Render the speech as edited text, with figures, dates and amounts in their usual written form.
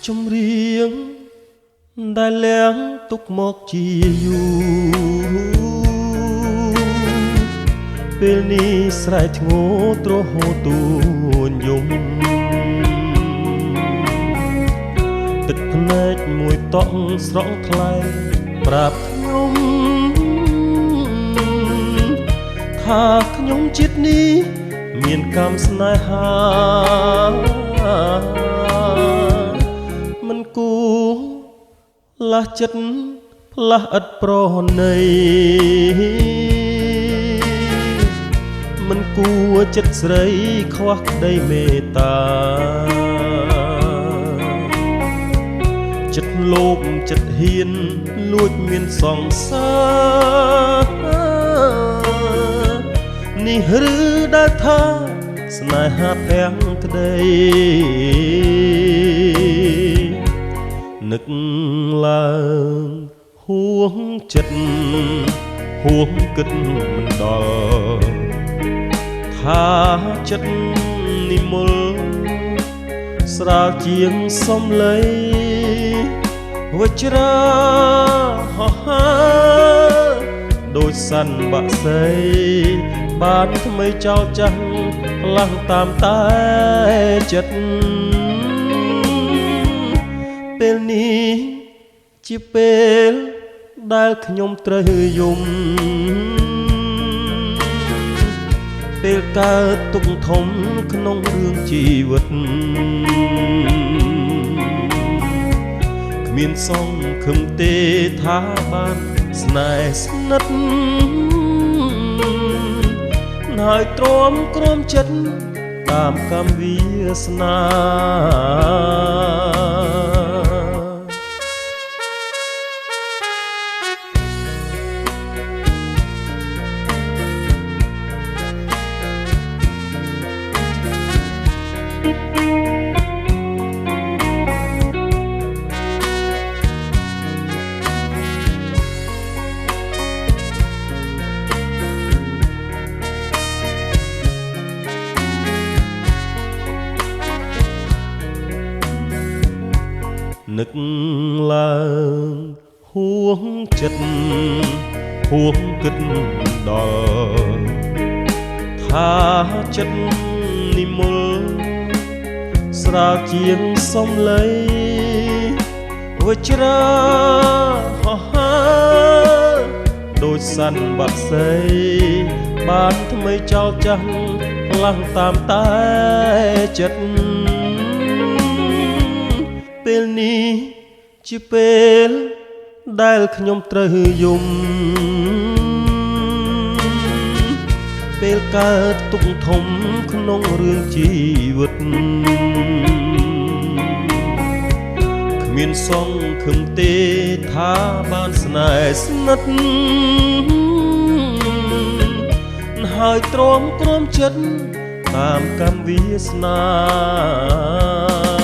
ចម្រៀងដែលលៀងទុកមកជាយូរពេលនេះស្រែកធ្ងោទ្រហូតទួញយំទឹកភ្នែកមួយតក់ស្រង់ថ្លៃប្រាប់ខ្ញុំថាខ្ញុំជាតិនេះមានកម្មស្នេហាមិនគួរលាស់ចិត្តផ្លាស់ឥតប្រណីមិនគួរចិត្តស្រីខ្វះក្តីមេត្តាចិត្តលោភចិត្តហ៊ានលួចមានសង្សារនេះឬដែលថាស្នេហាភាំងក្តីនឹកឡើងហួងចិត្តហួងគិតមិនដល់ថាចិត្តនិមលស្រាលជាងសំឡីវជ្រាហោហាដូចសាន់បាក់សីបានថ្មីចោលចាស់ផ្លាំងតាមតែចិត្តពេលនេះជាពេលដែលខ្ញុំត្រូវយំពេលកើតទុក្ខធំក្នុងរឿងជីវិតគ្មានសង្ឃឹមទេថាបានស្នេហ៍ស្និទ្ធហើយទ្រាំក្រំចិត្តតាមកម្មវាសនានឹកឡើងហួងចិត្តហួងគិតដល់ថាចិត្តនិមលស្រាលជាងសំឡីវជ្រាហោហាដូចសាន់បាក់សីបានថ្មីចោលចាស់ផ្លាំងតាមតែចិត្តពេលនេះជាពេលដែលខ្ញុំត្រូវយំពេលកើតទុក្ខធំក្នុងរឿងជីវិតគ្មានសង្ឃឹមទេថាបានស្នេហ៍ស្និទ្ធហើយទ្រាំក្រំចិត្តតាមកម្មវាសនា